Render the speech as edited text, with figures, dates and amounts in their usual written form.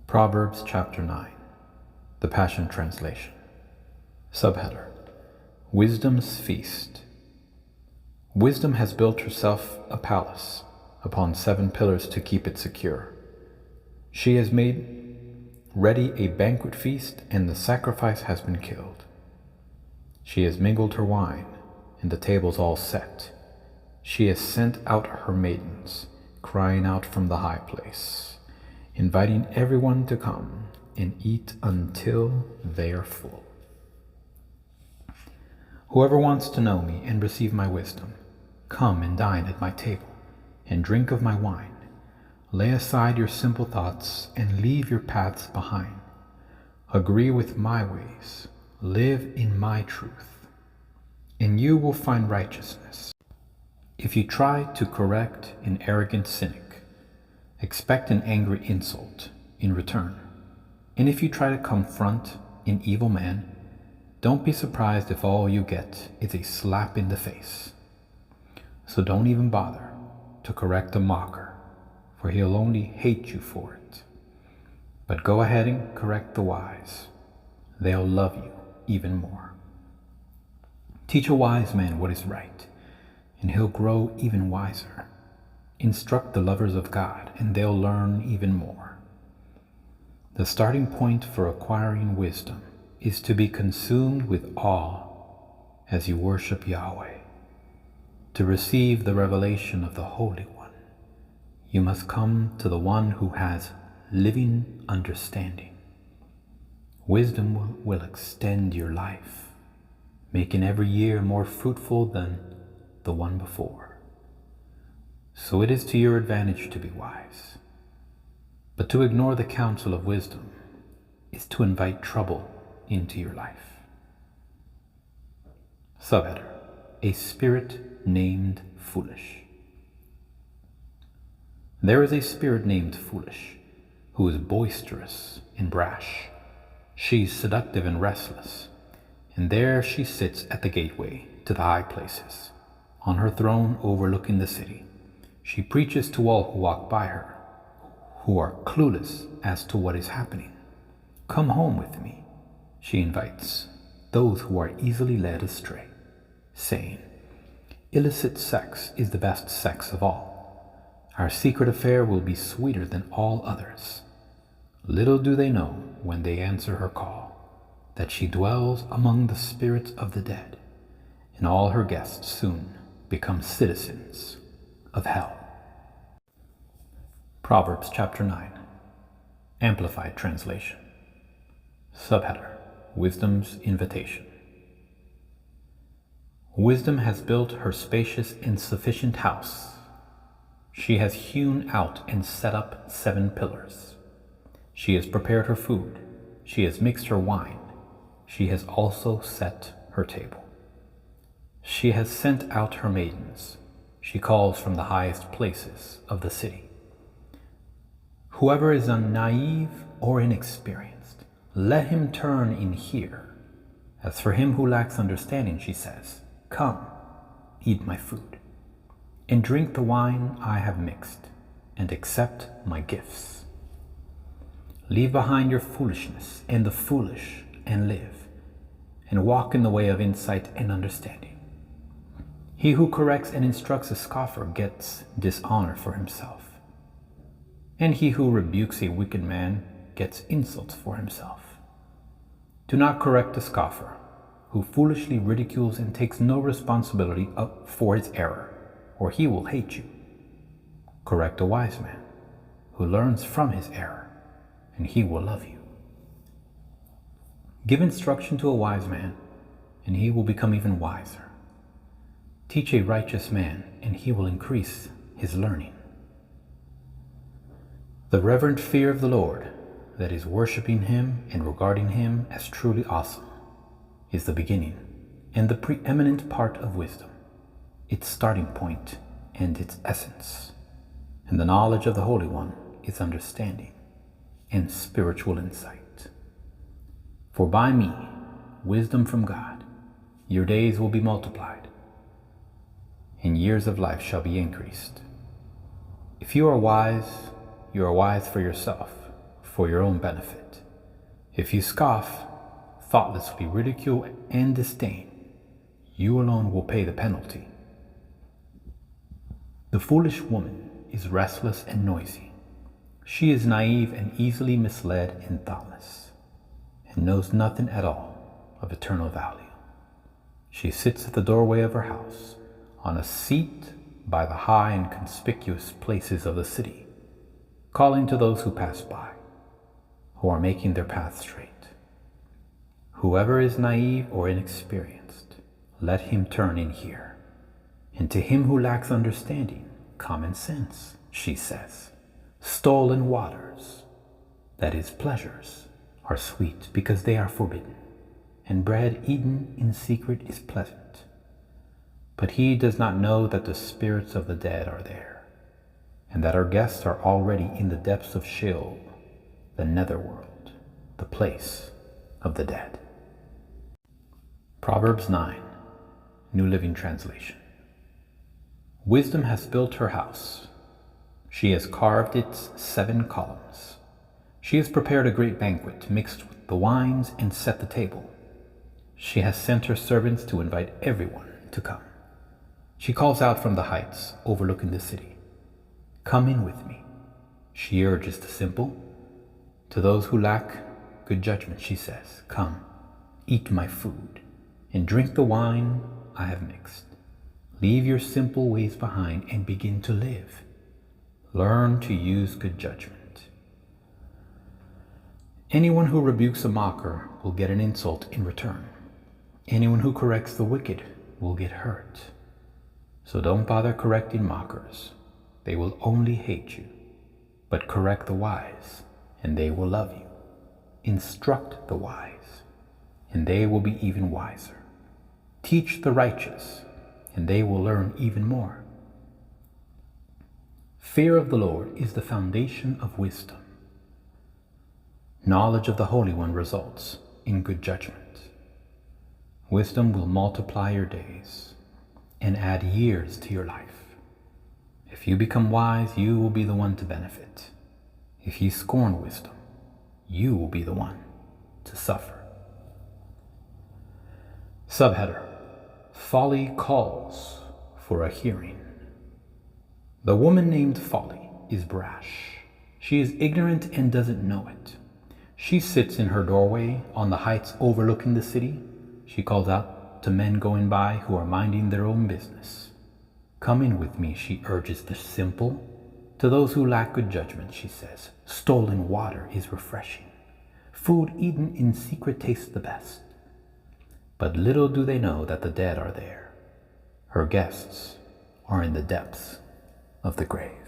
Proverbs chapter 9, the Passion Translation. Subheader: Wisdom's Feast. Wisdom has built herself a palace upon 7 pillars to keep it secure. She has made ready a banquet feast, and the sacrifice has been killed. She has mingled her wine, and the table's all set. She has sent out her maidens, crying out from the high place, inviting everyone to come and eat until they are full. Whoever wants to know me and receive my wisdom, come and dine at my table and drink of my wine. Lay aside your simple thoughts and leave your paths behind. Agree with my ways, live in my truth, and you will find righteousness. If you try to correct an arrogant cynic, expect an angry insult in return. And if you try to confront an evil man, don't be surprised if all you get is a slap in the face. So don't even bother to correct a mocker, for he'll only hate you for it. But go ahead and correct the wise. They'll love you even more. Teach a wise man what is right, and he'll grow even wiser. Instruct the lovers of God, and they'll learn even more. The starting point for acquiring wisdom is to be consumed with awe as you worship Yahweh. To receive the revelation of the Holy One, you must come to the one who has living understanding. Wisdom will extend your life, making every year more fruitful than the one before. So it is to your advantage to be wise. But to ignore the counsel of wisdom is to invite trouble into your life. Subheader: A spirit named foolish. There is a spirit named foolish, who is boisterous and brash. She is seductive and restless, and there she sits at the gateway to the high places, on her throne overlooking the city. She preaches to all who walk by her, who are clueless as to what is happening. Come home with me, she invites those who are easily led astray, saying, illicit sex is the best sex of all. Our secret affair will be sweeter than all others. Little do they know, when they answer her call, that she dwells among the spirits of the dead, and all her guests soon become citizens of hell. Proverbs chapter 9, Amplified Translation. Subheader: Wisdom's Invitation. Wisdom has built her spacious and sufficient house. She has hewn out and set up 7 pillars. She has prepared her food. She has mixed her wine. She has also set her table. She has sent out her maidens. She calls from the highest places of the city. Whoever is naive or inexperienced, let him turn in here. As for him who lacks understanding, she says, come, eat my food, and drink the wine I have mixed, and accept my gifts. Leave behind your foolishness and the foolish, and live, and walk in the way of insight and understanding. He who corrects and instructs a scoffer gets dishonor for himself, and he who rebukes a wicked man gets insults for himself. Do not correct a scoffer, who foolishly ridicules and takes no responsibility for his error, or he will hate you. Correct a wise man, who learns from his error, and he will love you. Give instruction to a wise man, and he will become even wiser. Teach a righteous man, and he will increase his learning. The reverent fear of the Lord, that is, worshiping him and regarding him as truly awesome, is the beginning and the preeminent part of wisdom, its starting point and its essence. And the knowledge of the Holy One is understanding and spiritual insight. For by me, wisdom from God, your days will be multiplied, and years of life shall be increased. If you are wise for yourself, for your own benefit. If you scoff, thoughtlessly ridicule and disdain, you alone will pay the penalty. The foolish woman is restless and noisy. She is naive and easily misled and thoughtless, and knows nothing at all of eternal value. She sits at the doorway of her house, on a seat by the high and conspicuous places of the city, calling to those who pass by, who are making their path straight. Whoever is naive or inexperienced, let him turn in here. And to him who lacks understanding, common sense, she says, stolen waters, that is, pleasures, are sweet because they are forbidden, and bread eaten in secret is pleasant. But he does not know that the spirits of the dead are there, and that our guests are already in the depths of Sheol, the netherworld, the place of the dead. Proverbs 9, New Living Translation. Wisdom has built her house. She has carved its 7 columns. She has prepared a great banquet, mixed with the wines, and set the table. She has sent her servants to invite everyone to come. She calls out from the heights overlooking the city, "Come in with me." She urges the simple. To those who lack good judgment, she says, "Come, eat my food, and drink the wine I have mixed. Leave your simple ways behind and begin to live. Learn to use good judgment." Anyone who rebukes a mocker will get an insult in return. Anyone who corrects the wicked will get hurt. So don't bother correcting mockers. They will only hate you. But correct the wise, and they will love you. Instruct the wise, and they will be even wiser. Teach the righteous, and they will learn even more. Fear of the Lord is the foundation of wisdom. Knowledge of the Holy One results in good judgment. Wisdom will multiply your days and add years to your life. If you become wise, you will be the one to benefit. If you scorn wisdom, you will be the one to suffer. Subheader: Folly calls for a hearing. The woman named Folly is brash. She is ignorant and doesn't know it. She sits in her doorway on the heights overlooking the city. She calls out to men going by who are minding their own business. "Come in with me," she urges the simple. To those who lack good judgment, she says, "Stolen water is refreshing. Food eaten in secret tastes the best." But little do they know that the dead are there. Her guests are in the depths of the grave.